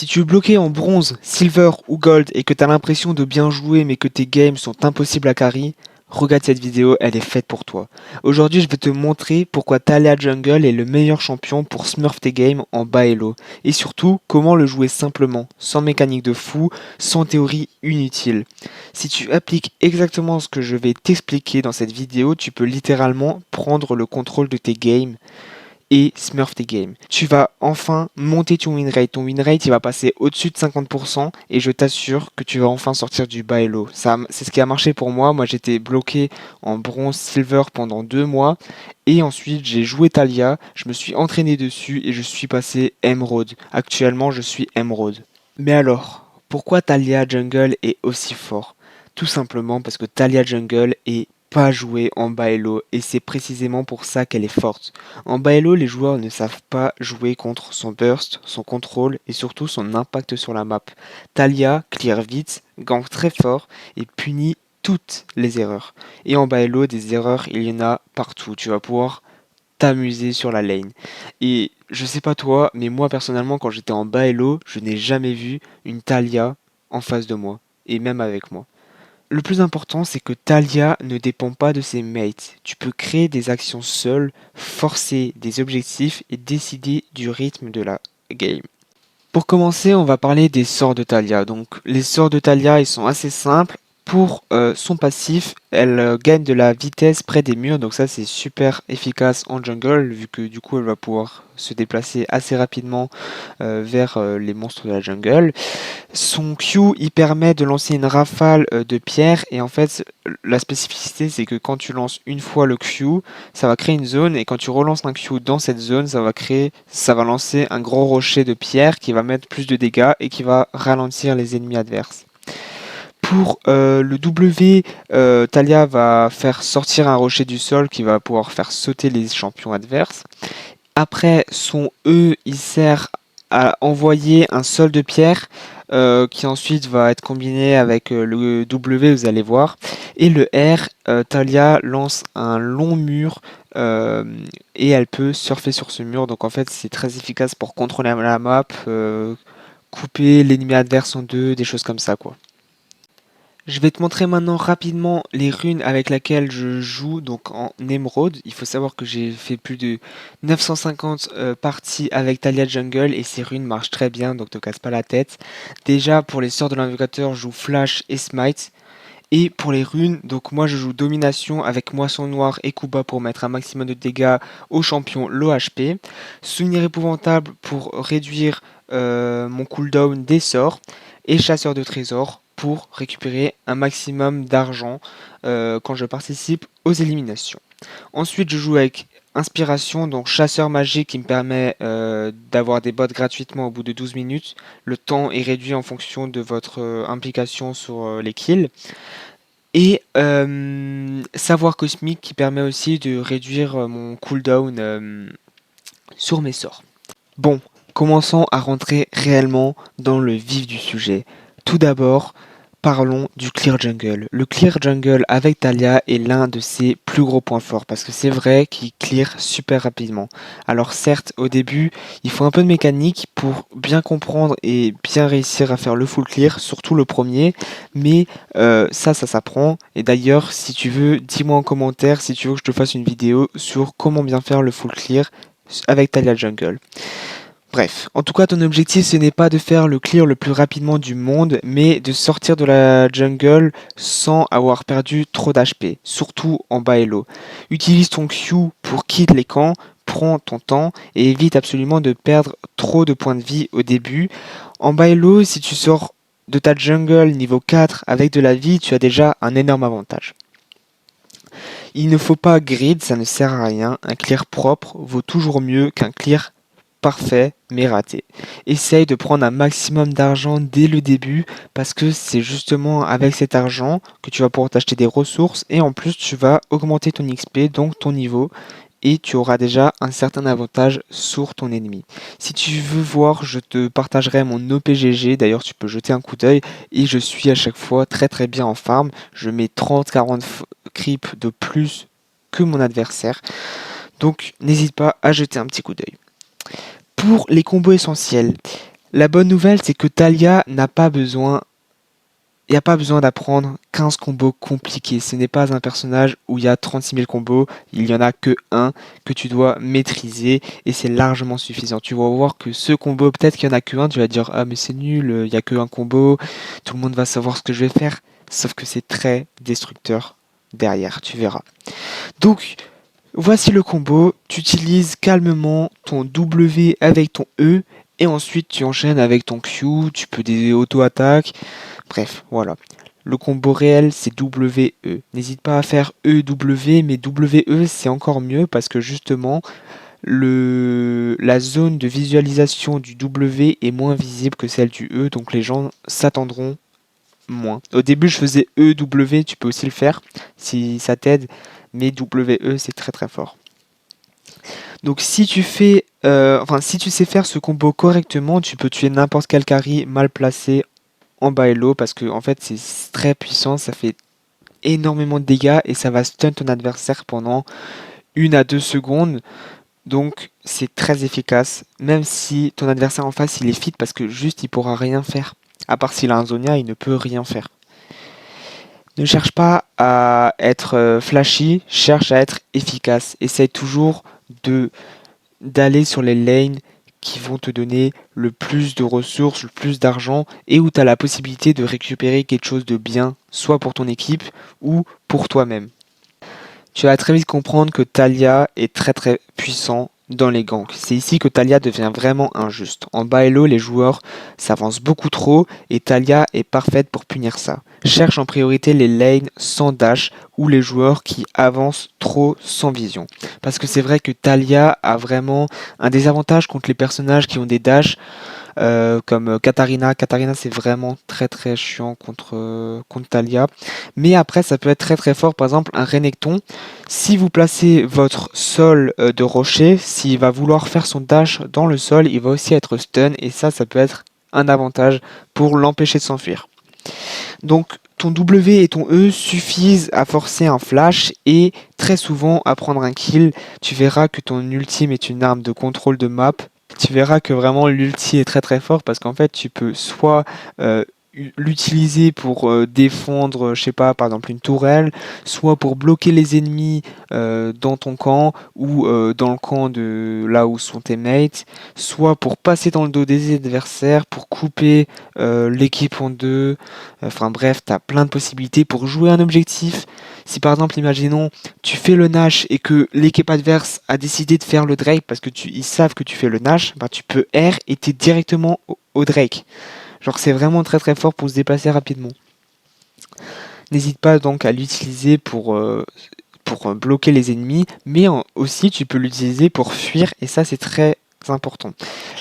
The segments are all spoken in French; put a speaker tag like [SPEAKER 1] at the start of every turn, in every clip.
[SPEAKER 1] Si tu es bloqué en bronze, silver ou gold et que tu as l'impression de bien jouer mais que tes games sont impossibles à carry, regarde cette vidéo, elle est faite pour toi. Aujourd'hui, je vais te montrer pourquoi Taliyah Jungle est le meilleur champion pour smurf tes games en bas elo. Et surtout, comment le jouer simplement, sans mécanique de fou, sans théorie inutile. Si tu appliques exactement ce que je vais t'expliquer dans cette vidéo, tu peux littéralement prendre le contrôle de tes games et smurf tes games. Tu vas enfin monter ton win rate. Ton win rate, il va passer au-dessus de 50% et je t'assure que tu vas enfin sortir du bas elo. Ça, c'est ce qui a marché pour moi. Moi, j'étais bloqué en bronze silver pendant 2 mois et ensuite j'ai joué Taliyah, je me suis entraîné dessus et je suis passé Emerald. Actuellement, je suis Emerald. Mais alors, pourquoi Taliyah Jungle est aussi fort? Tout simplement parce que Taliyah Jungle est pas jouée en bas elo et c'est précisément pour ça qu'elle est forte. En bas elo, les joueurs ne savent pas jouer contre son burst, son contrôle et surtout son impact sur la map. Taliyah clear vite, gank très fort et punit toutes les erreurs. Et en bas elo, des erreurs, il y en a partout. Tu vas pouvoir t'amuser sur la lane. Et je sais pas toi, mais moi personnellement, quand j'étais en bas elo, je n'ai jamais vu une Taliyah en face de moi, et même avec moi. Le plus important, c'est que Taliyah ne dépend pas de ses mates. Tu peux créer des actions seul, forcer des objectifs et décider du rythme de la game. Pour commencer, on va parler des sorts de Taliyah. Donc, les sorts de Taliyah, ils sont assez simples. Pour son passif, elle gagne de la vitesse près des murs, donc ça c'est super efficace en jungle, vu que du coup elle va pouvoir se déplacer assez rapidement vers les monstres de la jungle. Son Q, il permet de lancer une rafale de pierres, et en fait la spécificité c'est que quand tu lances une fois le Q, ça va créer une zone, et quand tu relances un Q dans cette zone, ça va lancer un gros rocher de pierre qui va mettre plus de dégâts et qui va ralentir les ennemis adverses. Pour le W, Taliyah va faire sortir un rocher du sol qui va pouvoir faire sauter les champions adverses. Après, son E, il sert à envoyer un sol de pierre qui ensuite va être combiné avec le W, vous allez voir. Et le R, Taliyah lance un long mur euh, et elle peut surfer sur ce mur. Donc en fait, c'est très efficace pour contrôler la map, couper l'ennemi adverse en deux, des choses comme ça, quoi. Je vais te montrer maintenant rapidement les runes avec lesquelles je joue donc en émeraude. Il faut savoir que j'ai fait plus de 950 parties avec Taliyah Jungle et ces runes marchent très bien, donc te casse pas la tête. Déjà pour les sorts de l'invocateur, je joue Flash et Smite. Et pour les runes, donc moi je joue Domination avec Moisson Noire et Kuba pour mettre un maximum de dégâts au champion low HP. Souvenir épouvantable pour réduire mon cooldown des sorts. Et Chasseur de trésors pour récupérer un maximum d'argent quand je participe aux éliminations. Ensuite je joue avec Inspiration, donc chasseur magique qui me permet d'avoir des bots gratuitement au bout de 12 minutes. Le temps est réduit en fonction de votre implication sur les kills. Et savoir cosmique qui permet aussi de réduire mon cooldown sur mes sorts. Bon, commençons à rentrer réellement dans le vif du sujet. Tout d'abord, parlons du clear jungle. Le clear jungle avec Taliyah est l'un de ses plus gros points forts parce que c'est vrai qu'il clear super rapidement. Alors certes, au début, il faut un peu de mécanique pour bien comprendre et bien réussir à faire le full clear, surtout le premier, mais ça s'apprend. Et d'ailleurs, si tu veux, dis-moi en commentaire si tu veux que je te fasse une vidéo sur comment bien faire le full clear avec Taliyah Jungle. Bref, en tout cas, ton objectif, ce n'est pas de faire le clear le plus rapidement du monde, mais de sortir de la jungle sans avoir perdu trop d'HP, surtout en bas elo. Utilise ton Q pour quitter les camps, prends ton temps et évite absolument de perdre trop de points de vie au début. En bas elo, si tu sors de ta jungle niveau 4 avec de la vie, tu as déjà un énorme avantage. Il ne faut pas grid, ça ne sert à rien. Un clear propre vaut toujours mieux qu'un clear parfait mais raté. Essaye de prendre un maximum d'argent dès le début parce que c'est justement avec cet argent que tu vas pouvoir t'acheter des ressources et en plus tu vas augmenter ton XP, donc ton niveau, et tu auras déjà un certain avantage sur ton ennemi. Si tu veux voir, je te partagerai mon OPGG, d'ailleurs tu peux jeter un coup d'œil et je suis à chaque fois très très bien en farm. Je mets 30-40 creeps de plus que mon adversaire, donc n'hésite pas à jeter un petit coup d'œil. Pour les combos essentiels, La bonne nouvelle, c'est que Talia n'a pas besoin il n'y a pas besoin d'apprendre 15 combos compliqués. Ce n'est pas un personnage où il y a 36 000 combos. Il n'y en a que un que tu dois maîtriser et c'est largement suffisant. Tu vas voir que ce combo, peut-être qu'il n'y en a que un. Tu vas dire, ah mais c'est nul, il n'y a que un combo. Tout le monde va savoir ce que je vais faire. Sauf que c'est très destructeur derrière, tu verras. Donc, voici le combo. Tu utilises calmement ton W avec ton E. Et ensuite, tu enchaînes avec ton Q. Tu peux des auto-attaques. Bref, voilà. Le combo réel, c'est WE. N'hésite pas à faire EW, mais WE, c'est encore mieux parce que justement, la zone de visualisation du W est moins visible que celle du E, donc les gens s'attendront moins. Au début, je faisais EW, tu peux aussi le faire si ça t'aide, mais WE, c'est très très fort. Donc si tu fais, si tu sais faire ce combo correctement, tu peux tuer n'importe quel carry mal placé en bas elo parce que en fait c'est très puissant, ça fait énormément de dégâts et ça va stun ton adversaire pendant 1 à 2 secondes. Donc c'est très efficace, même si ton adversaire en face il est fit parce que juste il pourra rien faire. À part s'il a un Zonia, il ne peut rien faire. Ne cherche pas à être flashy, cherche à être efficace. Essaye toujours de d'aller sur les lanes qui vont te donner le plus de ressources, le plus d'argent et où tu as la possibilité de récupérer quelque chose de bien, soit pour ton équipe ou pour toi-même. Tu vas très vite comprendre que Talia est très très puissant dans les ganks. C'est ici que Talia devient vraiment injuste. En bas elo, les joueurs s'avancent beaucoup trop et Talia est parfaite pour punir ça. Cherche en priorité les lanes sans dash ou les joueurs qui avancent trop sans vision. Parce que c'est vrai que Talia a vraiment un désavantage contre les personnages qui ont des dashs comme Katarina. Katarina, c'est vraiment très très chiant contre Talia. Mais après, ça peut être très très fort. Par exemple, un Renekton, si vous placez votre sol de rocher, s'il va vouloir faire son dash dans le sol, il va aussi être stun. Et ça peut être un avantage pour l'empêcher de s'enfuir. Donc, ton W et ton E suffisent à forcer un flash et très souvent à prendre un kill. Tu verras que ton ultime est une arme de contrôle de map. Tu verras que vraiment l'ulti est très très fort parce qu'en fait tu peux soit l'utiliser pour défendre, je sais pas, par exemple une tourelle, soit pour bloquer les ennemis dans ton camp ou dans le camp de là où sont tes mates, soit pour passer dans le dos des adversaires, pour couper l'équipe en deux. Enfin bref, tu as plein de possibilités pour jouer un objectif. Si par exemple, imaginons, tu fais le Nash et que l'équipe adverse a décidé de faire le Drake parce que ils savent que tu fais le Nash, bah tu peux R et t'es directement au Drake. Genre c'est vraiment très très fort pour se déplacer rapidement. N'hésite pas donc à l'utiliser pour bloquer les ennemis, mais aussi tu peux l'utiliser pour fuir et ça c'est très important.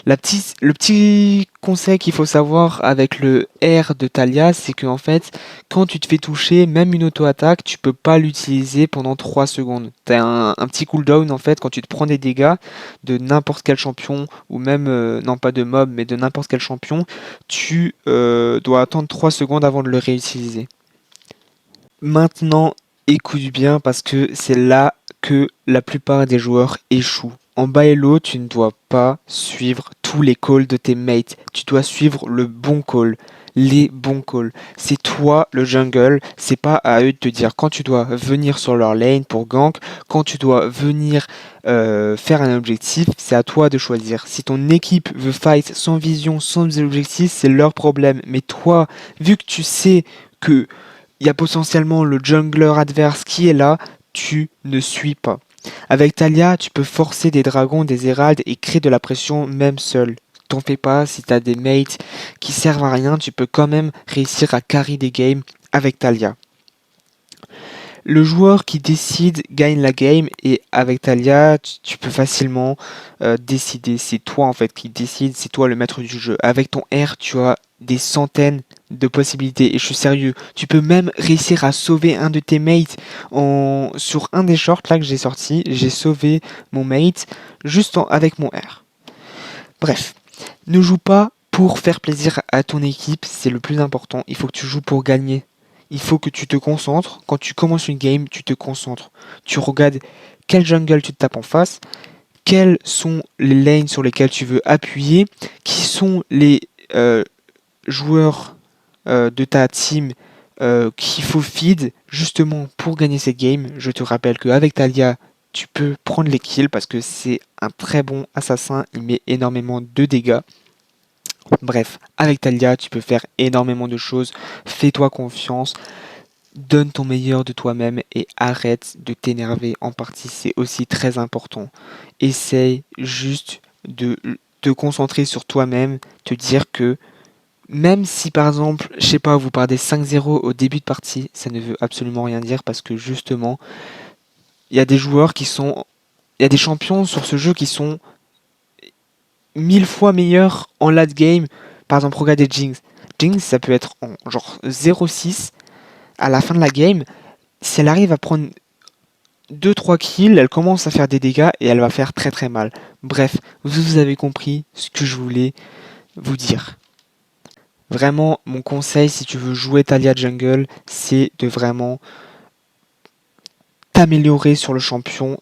[SPEAKER 1] Le petit conseil qu'il faut savoir avec le R de Talia, c'est que en fait, quand tu te fais toucher, même une auto-attaque, tu peux pas l'utiliser pendant 3 secondes. Tu as un petit cooldown en fait quand tu te prends des dégâts de n'importe quel champion, ou même, non pas de mob, mais de n'importe quel champion, tu dois attendre 3 secondes avant de le réutiliser. Maintenant, écoute bien parce que c'est là que la plupart des joueurs échouent. En bas elo, tu ne dois pas suivre tous les calls de tes mates. Tu dois suivre le bon call, les bons calls. C'est toi le jungle, c'est pas à eux de te dire quand tu dois venir sur leur lane pour gank, quand tu dois venir faire un objectif, c'est à toi de choisir. Si ton équipe veut fight sans vision, sans objectif, c'est leur problème. Mais toi, vu que tu sais que il y a potentiellement le jungler adverse qui est là, tu ne suis pas. Avec Talia, tu peux forcer des dragons, des héraldes et créer de la pression même seul. T'en fais pas, si t'as des mates qui servent à rien, tu peux quand même réussir à carry des games avec Talia. Le joueur qui décide gagne la game et avec Talia, tu peux facilement décider. C'est toi en fait qui décide, c'est toi le maître du jeu. Avec ton R, tu as des centaines de possibilités et je suis sérieux. Tu peux même réussir à sauver un de tes mates sur un des shorts là que j'ai sorti. J'ai sauvé mon mate juste avec mon R. Bref, ne joue pas pour faire plaisir à ton équipe, c'est le plus important. Il faut que tu joues pour gagner. Il faut que tu te concentres. Quand tu commences une game, tu te concentres. Tu regardes quel jungle tu te tapes en face, quels sont les lanes sur lesquels tu veux appuyer, qui sont les joueurs de ta team qu'il faut feed justement pour gagner cette game. Je te rappelle qu'avec Taliyah, tu peux prendre les kills parce que c'est un très bon assassin, il met énormément de dégâts. Bref, avec Taliyah, tu peux faire énormément de choses, fais-toi confiance, donne ton meilleur de toi-même et arrête de t'énerver en partie, c'est aussi très important. Essaye juste de te concentrer sur toi-même, te dire que même si par exemple, je sais pas, vous perdez 5-0 au début de partie, ça ne veut absolument rien dire parce que justement, il y a des joueurs qui sont, il y a des champions sur ce jeu qui sont 1000 fois meilleurs en late game. Par exemple, regardez Jinx. Jinx, ça peut être en genre 0-6 à la fin de la game. Si elle arrive à prendre 2-3 kills, elle commence à faire des dégâts et elle va faire très très mal. Bref, vous avez compris ce que je voulais vous dire. Vraiment, mon conseil si tu veux jouer Taliyah Jungle, c'est de vraiment t'améliorer sur le champion,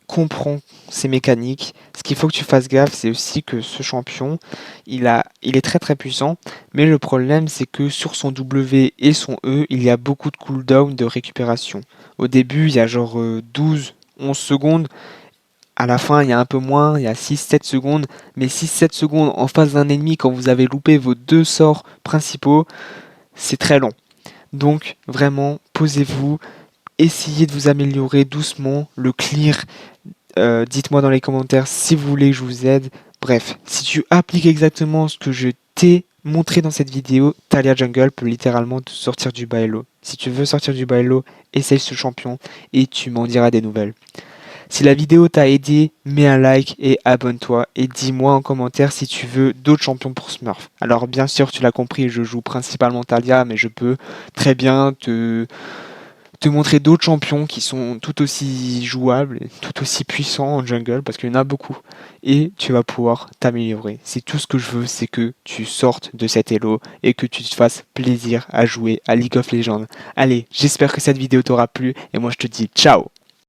[SPEAKER 1] comprends ses mécaniques. Ce qu'il faut que tu fasses gaffe, c'est aussi que ce champion, il est très très puissant, mais le problème c'est que sur son W et son E, il y a beaucoup de cooldown de récupération. Au début, il y a genre 12-11 secondes. À la fin, il y a un peu moins, il y a 6-7 secondes, mais 6-7 secondes en face d'un ennemi quand vous avez loupé vos deux sorts principaux, c'est très long. Donc vraiment, posez-vous, essayez de vous améliorer doucement, le clear, dites-moi dans les commentaires si vous voulez que je vous aide. Bref, si tu appliques exactement ce que je t'ai montré dans cette vidéo, Taliyah Jungle peut littéralement te sortir du bas elo. Si tu veux sortir du bas elo, essaye ce champion et tu m'en diras des nouvelles. Si la vidéo t'a aidé, mets un like et abonne-toi et dis-moi en commentaire si tu veux d'autres champions pour Smurf. Alors bien sûr, tu l'as compris, je joue principalement Taliyah, mais je peux très bien te montrer d'autres champions qui sont tout aussi jouables et tout aussi puissants en jungle, parce qu'il y en a beaucoup. Et tu vas pouvoir t'améliorer. C'est tout ce que je veux, c'est que tu sortes de cet elo et que tu te fasses plaisir à jouer à League of Legends. Allez, j'espère que cette vidéo t'aura plu et moi je te dis ciao!